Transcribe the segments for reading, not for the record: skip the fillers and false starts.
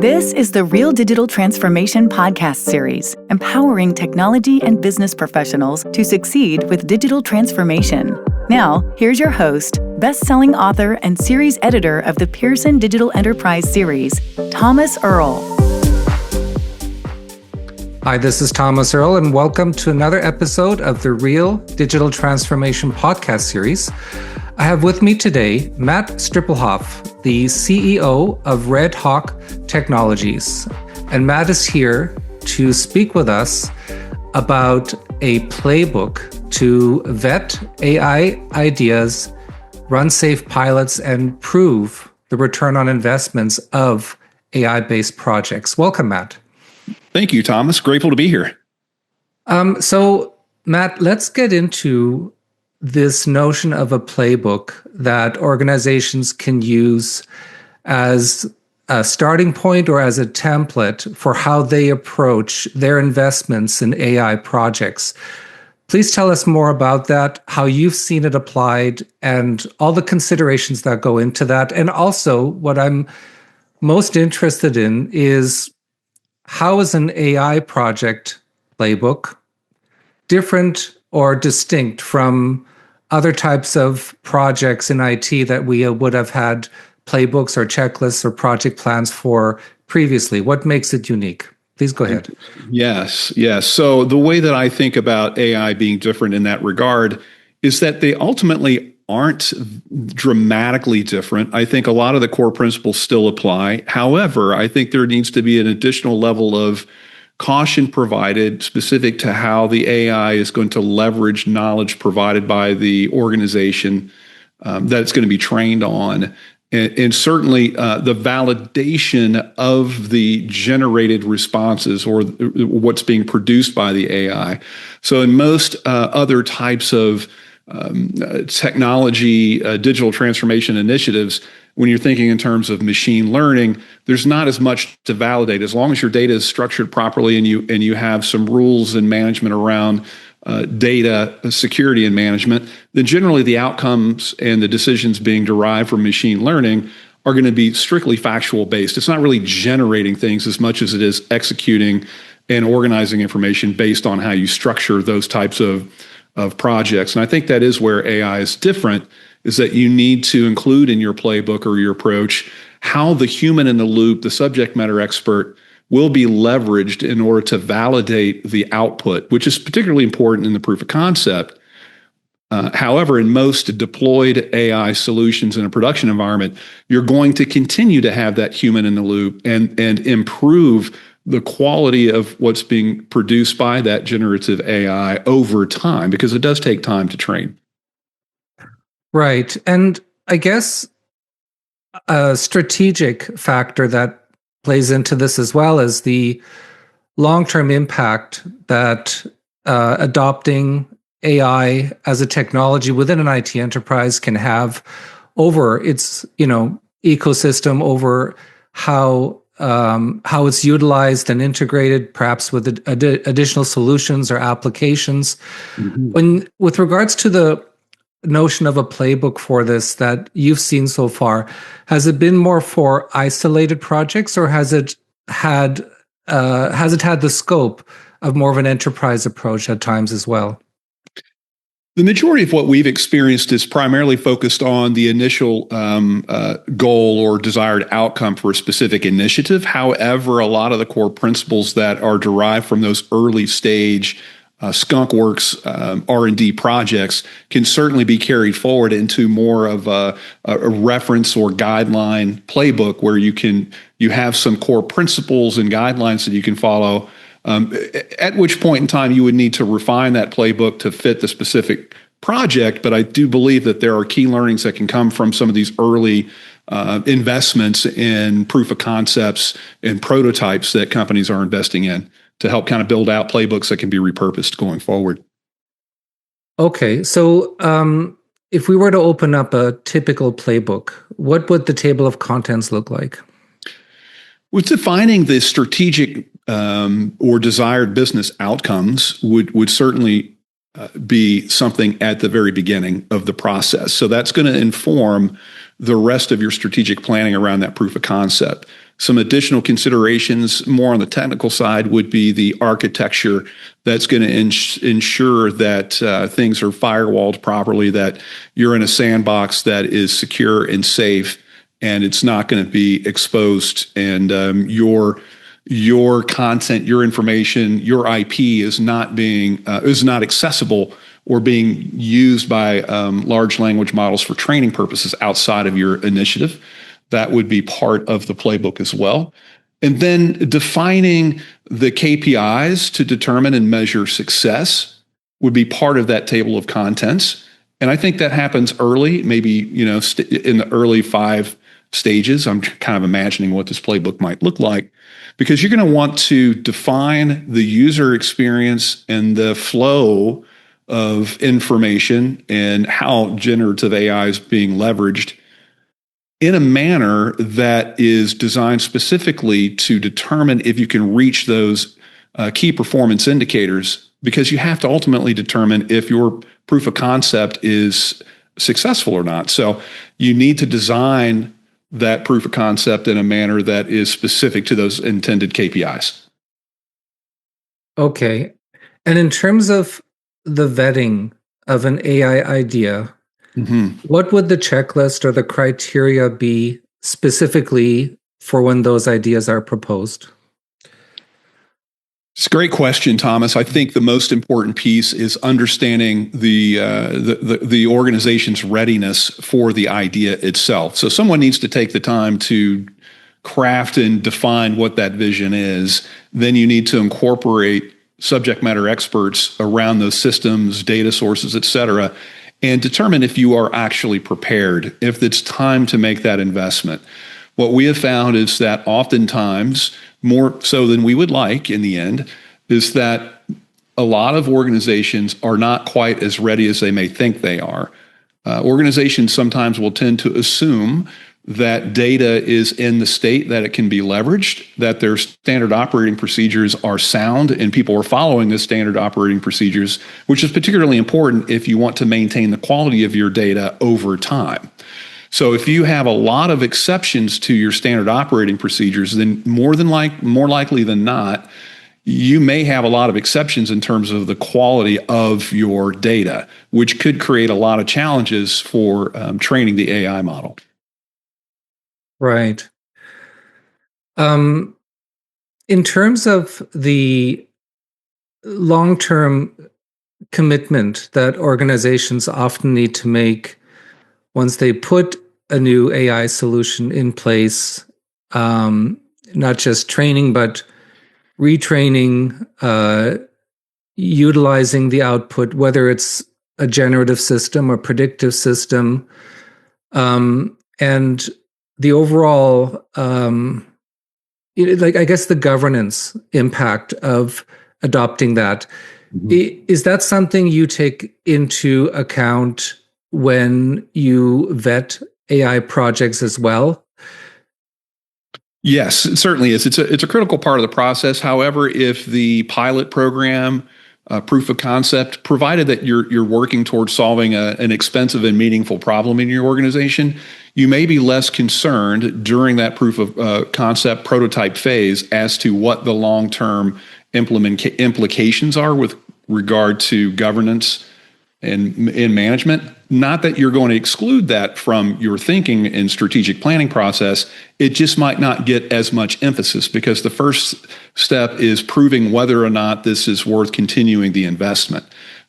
This is the Real Digital Transformation podcast series, empowering technology and business professionals to succeed with digital transformation. Now, here's your host, best-selling author and series editor of the Pearson Digital Enterprise series, Thomas Earl. Hi, this is Thomas Earl, and welcome to another episode of the Real Digital Transformation podcast series. I have with me today Matt Strippelhoff, the CEO of Red Hawk Technologies. And Matt is here to speak with us about a playbook to vet AI ideas, run safe pilots, and prove the return on investments of AI-based projects. Welcome, Matt. Thank you, Thomas. Grateful to be here. So, Matt, let's get into this notion of a playbook that organizations can use as a starting point or as a template for how they approach their investments in AI projects. Please tell us more about that, how you've seen it applied, and all the considerations that go into that. And also, what I'm most interested in is how is an AI project playbook different or distinct from other types of projects in IT that we would have had playbooks or checklists or project plans for previously? What makes it unique? Please go ahead. Yes. So the way that I think about AI being different in that regard is that they ultimately aren't dramatically different. I think a lot of the core principles still apply. However, I think there needs to be an additional level of caution provided specific to how the AI is going to leverage knowledge provided by the organization that it's going to be trained on. And certainly the validation of the generated responses or what's being produced by the AI. So in most other types of technology, digital transformation initiatives, when you're thinking in terms of machine learning, there's not as much to validate. As long as your data is structured properly and you have some rules and management around data security and management, then generally the outcomes and the decisions being derived from machine learning are going to be strictly factual based. It's not really generating things as much as it is executing and organizing information based on how you structure those types of projects. And I think that is where AI is different, is that you need to include in your playbook or your approach how the human in the loop, the subject matter expert, will be leveraged in order to validate the output, which is particularly important in the proof of concept. However, in most deployed AI solutions in a production environment, you're going to continue to have that human in the loop and improve the quality of what's being produced by that generative AI over time, because it does take time to train. Right. And I guess a strategic factor that plays into this as well is the long-term impact that adopting AI as a technology within an IT enterprise can have over its, ecosystem, over how it's utilized and integrated, perhaps with additional solutions or applications. Mm-hmm. With regards to the notion of a playbook for this that you've seen so far, has it been more for isolated projects, or has it had the scope of more of an enterprise approach at times as well? The majority of what we've experienced is primarily focused on the initial goal or desired outcome for a specific initiative. However, a lot of the core principles that are derived from those early stage skunkworks R&D projects can certainly be carried forward into more of a reference or guideline playbook where you have some core principles and guidelines that you can follow. At which point in time you would need to refine that playbook to fit the specific project. But I do believe that there are key learnings that can come from some of these early investments in proof of concepts and prototypes that companies are investing in to help kind of build out playbooks that can be repurposed going forward. Okay, so if we were to open up a typical playbook, what would the table of contents look like? With defining the strategic or desired business outcomes would certainly be something at the very beginning of the process. So that's going to inform the rest of your strategic planning around that proof of concept. Some additional considerations more on the technical side would be the architecture that's going to ensure that things are firewalled properly, that you're in a sandbox that is secure and safe, and it's not going to be exposed, and your content, your information, your IP is not accessible or being used by large language models for training purposes outside of your initiative. That would be part of the playbook as well. And then defining the KPIs to determine and measure success would be part of that table of contents. And I think that happens early, maybe, in the early 5 stages. I'm kind of imagining what this playbook might look like, because you're going to want to define the user experience and the flow of information and how generative AI is being leveraged in a manner that is designed specifically to determine if you can reach those key performance indicators, because you have to ultimately determine if your proof of concept is successful or not. So you need to design that proof of concept in a manner that is specific to those intended KPIs. Okay. And in terms of the vetting of an AI idea, what would the checklist or the criteria be specifically for when those ideas are proposed? It's a great question, Thomas. I think the most important piece is understanding the organization's readiness for the idea itself. So someone needs to take the time to craft and define what that vision is. Then you need to incorporate subject matter experts around those systems, data sources, et cetera, and determine if you are actually prepared, if it's time to make that investment. What we have found is that oftentimes, more so than we would like in the end, is that a lot of organizations are not quite as ready as they may think they are. Organizations sometimes will tend to assume that data is in the state that it can be leveraged, that their standard operating procedures are sound and people are following the standard operating procedures, which is particularly important if you want to maintain the quality of your data over time. So if you have a lot of exceptions to your standard operating procedures, then more likely than not, you may have a lot of exceptions in terms of the quality of your data, which could create a lot of challenges for training the AI model. Right. In terms of the long-term commitment that organizations often need to make once they put a new AI solution in place, not just training, but retraining, utilizing the output, whether it's a generative system or predictive system, and the overall, I guess the governance impact of adopting that. Is that something you take into account when you vet AI projects as well? Yes, it certainly is. It's a critical part of the process. However, if the pilot program, proof of concept, provided that you're working towards solving an expensive and meaningful problem in your organization, you may be less concerned during that proof of concept prototype phase as to what the long-term implications are with regard to governance and management. Not that you're going to exclude that from your thinking and strategic planning process. It just might not get as much emphasis because the first step is proving whether or not this is worth continuing the investment.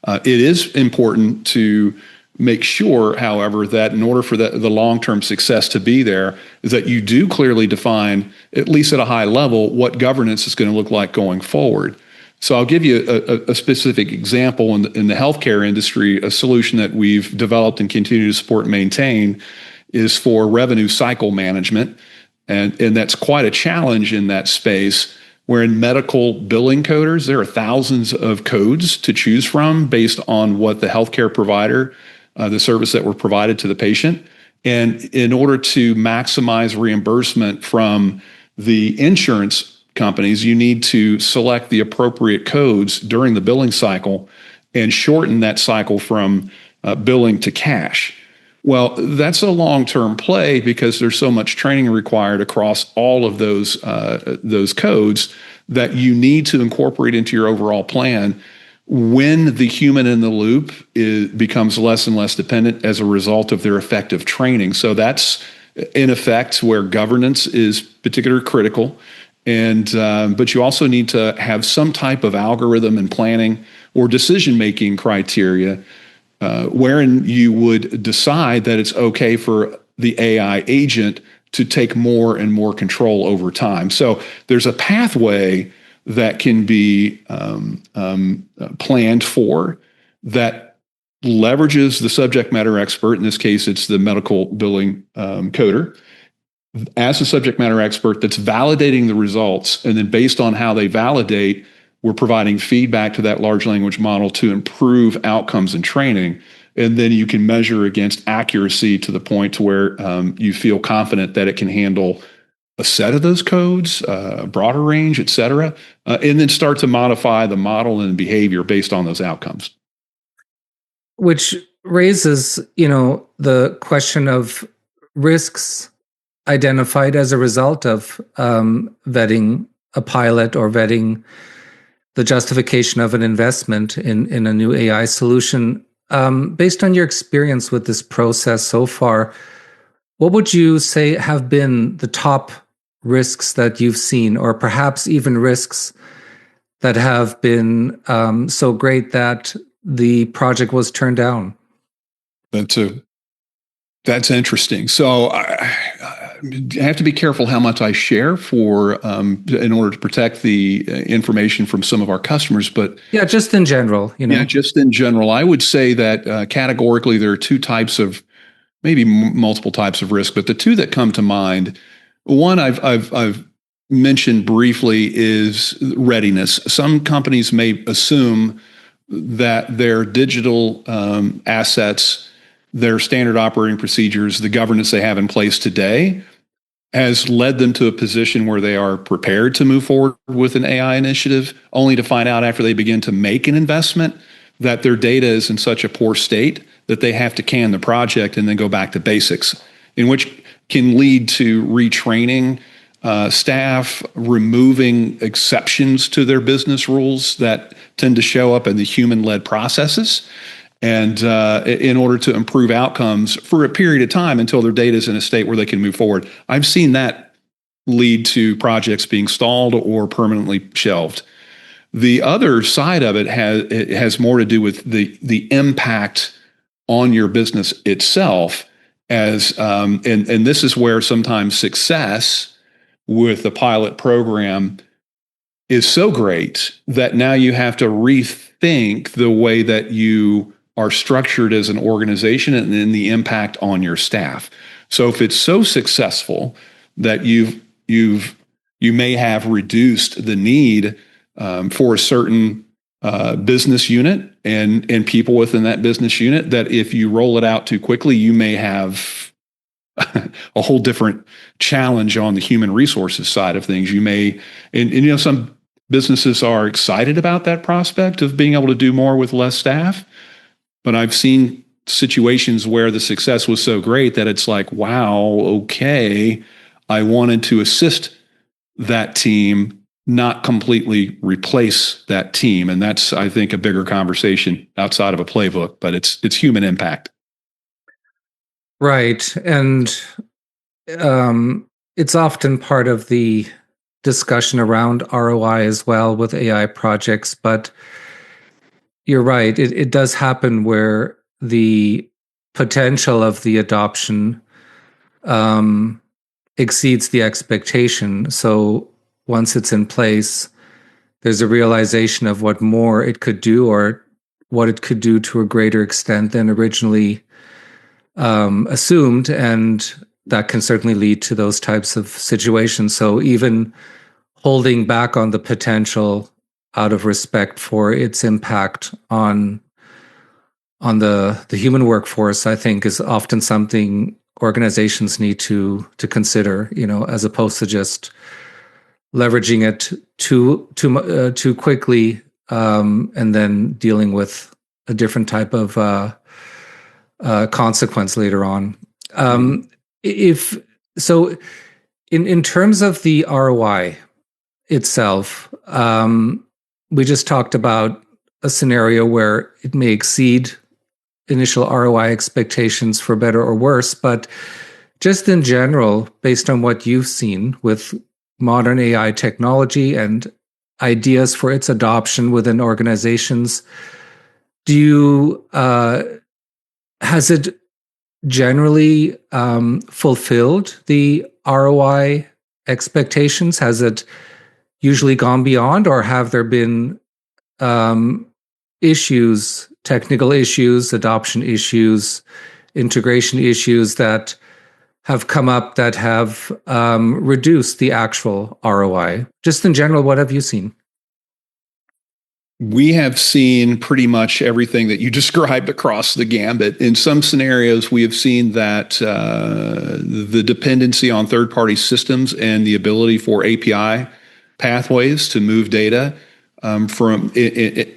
It is important to make sure, however, that in order for the long-term success to be there, is that you do clearly define, at least at a high level, what governance is going to look like going forward. So I'll give you a specific example in the healthcare industry. A solution that we've developed and continue to support and maintain is for revenue cycle management. And that's quite a challenge in that space, where in medical billing coders, there are thousands of codes to choose from based on what the healthcare provider, the service that were provided to the patient. And in order to maximize reimbursement from the insurance companies, you need to select the appropriate codes during the billing cycle and shorten that cycle from billing to cash. Well, that's a long-term play because there's so much training required across all of those codes that you need to incorporate into your overall plan. When the human in the loop becomes less and less dependent as a result of their effective training. So that's in effect where governance is particularly critical. And but you also need to have some type of algorithm and planning or decision-making criteria wherein you would decide that it's okay for the AI agent to take more and more control over time. So there's a pathway that can be planned for that leverages the subject matter expert. In this case, it's the medical billing coder as a subject matter expert that's validating the results. And then based on how they validate, we're providing feedback to that large language model to improve outcomes and training. And then you can measure against accuracy to the point to where you feel confident that it can handle a set of those codes, a broader range, et cetera, and then start to modify the model and behavior based on those outcomes. Which raises, the question of risks identified as a result of vetting a pilot or vetting the justification of an investment in a new AI solution. Based on your experience with this process so far, what would you say have been the top risks that you've seen, or perhaps even risks that have been so great that the project was turned down? That's interesting. So I have to be careful how much I share in order to protect the information from some of our customers. But yeah, just in general, Yeah, just in general, I would say that categorically there are two types of, maybe multiple types of risk, but the two that come to mind, one I've mentioned briefly is readiness. Some companies may assume that their digital assets, their standard operating procedures, the governance they have in place today has led them to a position where they are prepared to move forward with an AI initiative, only to find out after they begin to make an investment that their data is in such a poor state that they have to can the project and then go back to basics, in which can lead to retraining staff, removing exceptions to their business rules that tend to show up in the human-led processes, and in order to improve outcomes for a period of time until their data is in a state where they can move forward. I've seen that lead to projects being stalled or permanently shelved. The other side of it has more to do with the impact on your business itself, as and this is where sometimes success with the pilot program is so great that now you have to rethink the way that you are structured as an organization and then the impact on your staff. So if it's so successful that you may have reduced the need for a certain business unit and people within that business unit, that if you roll it out too quickly, you may have a whole different challenge on the human resources side of things. You may, and some businesses are excited about that prospect of being able to do more with less staff. But I've seen situations where the success was so great that it's like, wow, okay, I wanted to assist that team, not completely replace that team. And that's, I think, a bigger conversation outside of a playbook, but it's human impact. Right. And it's often part of the discussion around ROI as well with AI projects. But you're right. It does happen where the potential of the adoption exceeds the expectation. So once it's in place, there's a realization of what more it could do, or what it could do to a greater extent than originally assumed. And that can certainly lead to those types of situations. So even holding back on the potential out of respect for its impact on the human workforce, I think, is often something organizations need to consider, as opposed to just leveraging it too quickly, and then dealing with a different type of consequence later on. If so, in terms of the ROI itself, we just talked about a scenario where it may exceed initial ROI expectations for better or worse, but just in general, based on what you've seen with modern AI technology and ideas for its adoption within organizations, has it generally fulfilled the ROI expectations? Has it usually gone beyond, or have there been issues, technical issues, adoption issues, integration issues that have come up that have reduced the actual ROI? Just in general, what have you seen? We have seen pretty much everything that you described across the gambit. In some scenarios, we have seen that the dependency on third-party systems and the ability for API pathways to move data from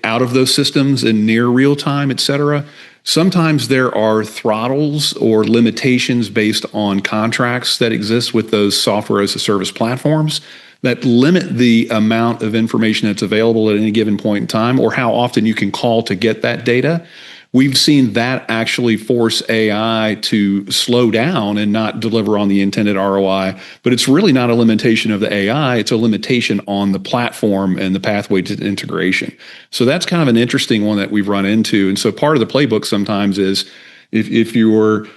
out of those systems in near real time, et cetera. Sometimes there are throttles or limitations based on contracts that exist with those software as a service platforms that limit the amount of information that's available at any given point in time, or how often you can call to get that data. We've seen that actually force AI to slow down and not deliver on the intended ROI. But it's really not a limitation of the AI, it's a limitation on the platform and the pathway to the So that's kind of an interesting one that we've run into. And so part of the playbook sometimes is if your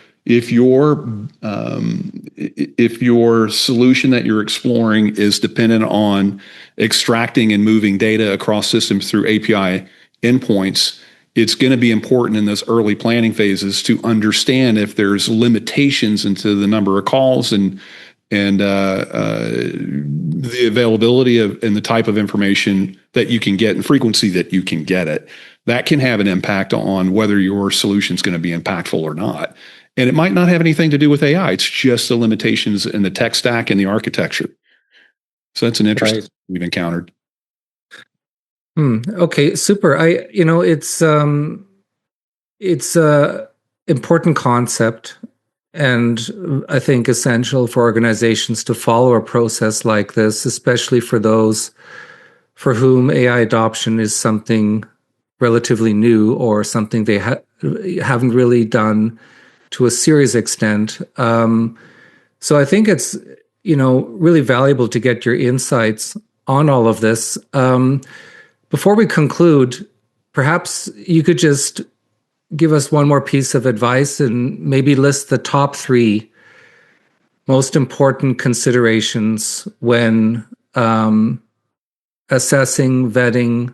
solution that you're exploring is dependent on extracting and moving data across systems through API endpoints, it's going to be important in those early planning phases to understand if there's limitations into the number of calls and the availability of and the type of information that you can get and frequency that you can get it. That can have an impact on whether your solution is going to be impactful or not. And it might not have anything to do with AI. It's just the limitations in the tech stack and the architecture. So that's an interesting we've encountered. Okay, super. It's a important concept, and I think essential for organizations to follow a process like this, especially for those for whom AI adoption is something relatively new or something they haven't really done to a serious extent. So I think it's really valuable to get your insights on all of this. Before we conclude, perhaps you could just give us one more piece of advice and maybe list the top 3 most important considerations when assessing, vetting,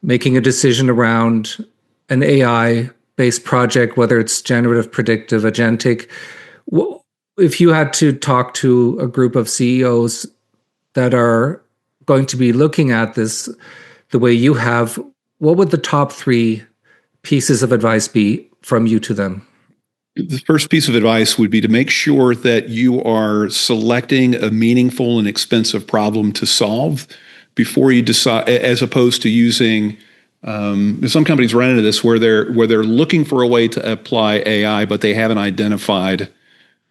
making a decision around an AI-based project, whether it's generative, predictive, agentic. If you had to talk to a group of CEOs that are going to be looking at this the way you have, what would the top 3 pieces of advice be from you to them? The first piece of advice would be to make sure that you are selecting a meaningful and expensive problem to solve before you decide, as opposed to using some companies run into this where they're looking for a way to apply AI, but they haven't identified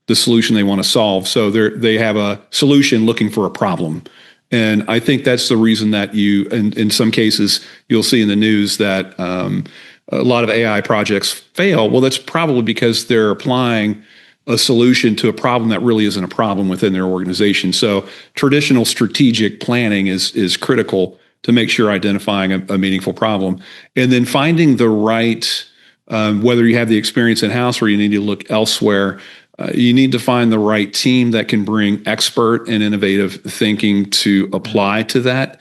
the solution they want to solve. So they have a solution looking for a problem. And I think that's the reason that in some cases, you'll see in the news that a lot of AI projects fail. Well, that's probably because they're applying a solution to a problem that really isn't a problem within their organization. So traditional strategic planning is critical to make sure identifying a meaningful problem. And then finding the right, whether you have the experience in-house or you need to look elsewhere, you need to find the right team that can bring expert and innovative thinking to apply to that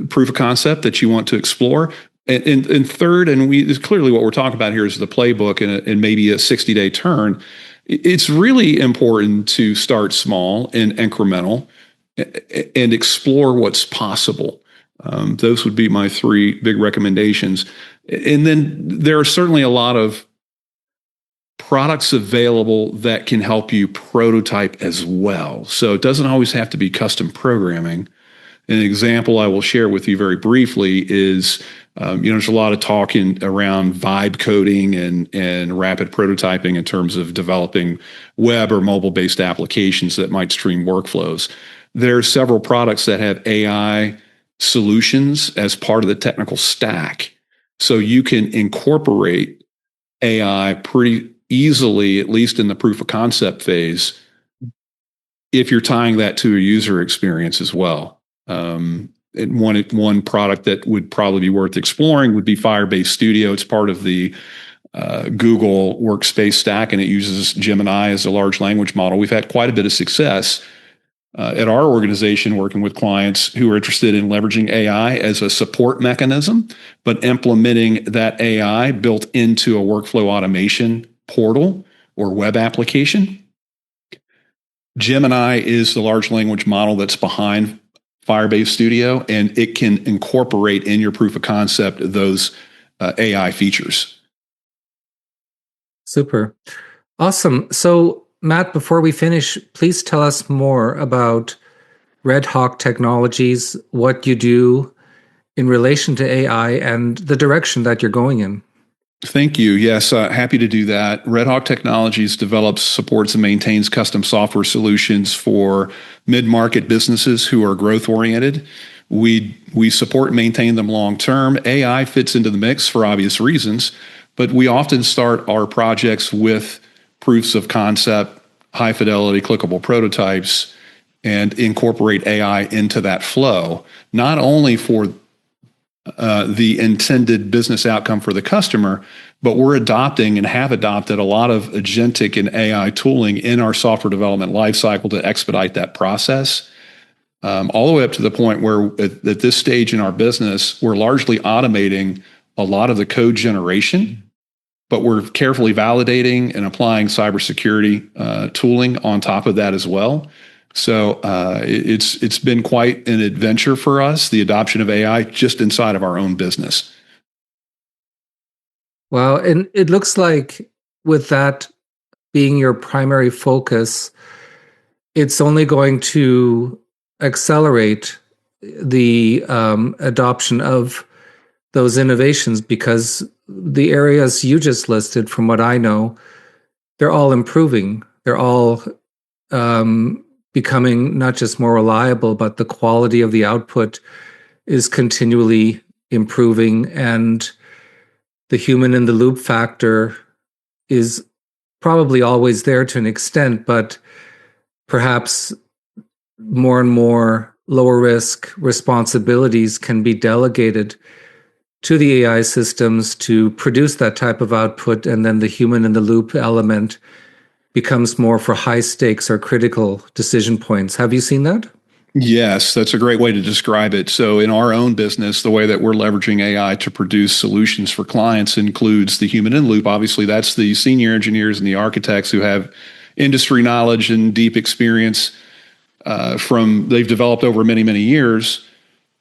proof of concept that you want to explore. And third, and clearly what we're talking about here is the playbook and maybe a 60-day turn. It's really important to start small and incremental and explore what's possible. Those would be my 3 big recommendations. And then there are certainly a lot of products available that can help you prototype as well. So it doesn't always have to be custom programming. An example I will share with you very briefly is There's a lot of talk around vibe coding and rapid prototyping in terms of developing web or mobile-based applications that might stream workflows. There are several products that have AI solutions as part of the technical stack. So you can incorporate AI pretty easily, at least in the proof of concept phase, if you're tying that to a user experience as well. And one product that would probably be worth exploring would be Firebase Studio. It's part of the Google Workspace stack, and it uses Gemini as a large language model. We've had quite a bit of success at our organization working with clients who are interested in leveraging AI as a support mechanism, but implementing that AI built into a workflow automation portal or web application. Gemini is the large language model that's behind Firebase Studio, and it can incorporate in your proof of concept those AI features. Super. Awesome. So, Matt, before we finish, please tell us more about Red Hawk Technologies, what you do in relation to AI, and the direction that you're going in. Thank you. Yes, happy to do that. Red Hawk Technologies develops, supports, and maintains custom software solutions for mid-market businesses who are growth-oriented. We support and maintain them long-term. AI fits into the mix for obvious reasons, but we often start our projects with proofs of concept, high-fidelity, clickable prototypes, and incorporate AI into that flow, not only for the intended business outcome for the customer, but we're adopting and have adopted a lot of agentic and AI tooling in our software development lifecycle to expedite that process, all the way up to the point where at this stage in our business, we're largely automating a lot of the code generation, but we're carefully validating and applying cybersecurity tooling on top of that as well. So it's been quite an adventure for us, the adoption of AI just inside of our own business. Wow. And it looks like with that being your primary focus, it's only going to accelerate the adoption of those innovations, because the areas you just listed, from what I know, they're all improving. They're all becoming not just more reliable, but the quality of the output is continually improving, and the human in the loop factor is probably always there to an extent, but perhaps more and more lower risk responsibilities can be delegated to the AI systems to produce that type of output, and then the human in the loop element becomes more for high stakes or critical decision points. Have you seen that? Yes, that's a great way to describe it. So in our own business, the way that we're leveraging AI to produce solutions for clients includes the human in loop. Obviously, that's the senior engineers and the architects who have industry knowledge and deep experience they've developed over many, many years,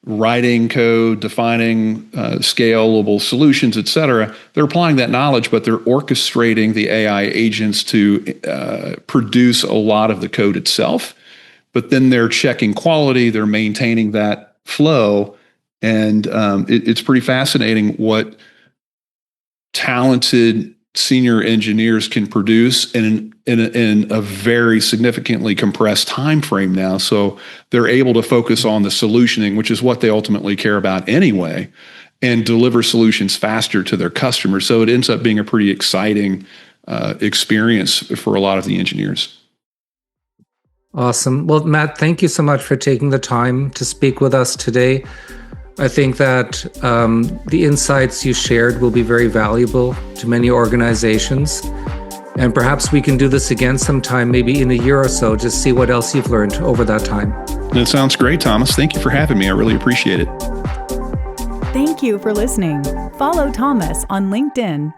writing code, defining scalable solutions, et cetera. They're applying that knowledge, but they're orchestrating the AI agents to produce a lot of the code itself. But then they're checking quality, they're maintaining that flow, and it's pretty fascinating what talented senior engineers can produce in a very significantly compressed time frame now. So they're able to focus on the solutioning, which is what they ultimately care about anyway, and deliver solutions faster to their customers. So it ends up being a pretty exciting experience for a lot of the engineers. Awesome. Well, Matt, thank you so much for taking the time to speak with us today. I think that the insights you shared will be very valuable to many organizations. And perhaps we can do this again sometime, maybe in a year or so, just see what else you've learned over that time. That sounds great, Thomas. Thank you for having me. I really appreciate it. Thank you for listening. Follow Thomas on LinkedIn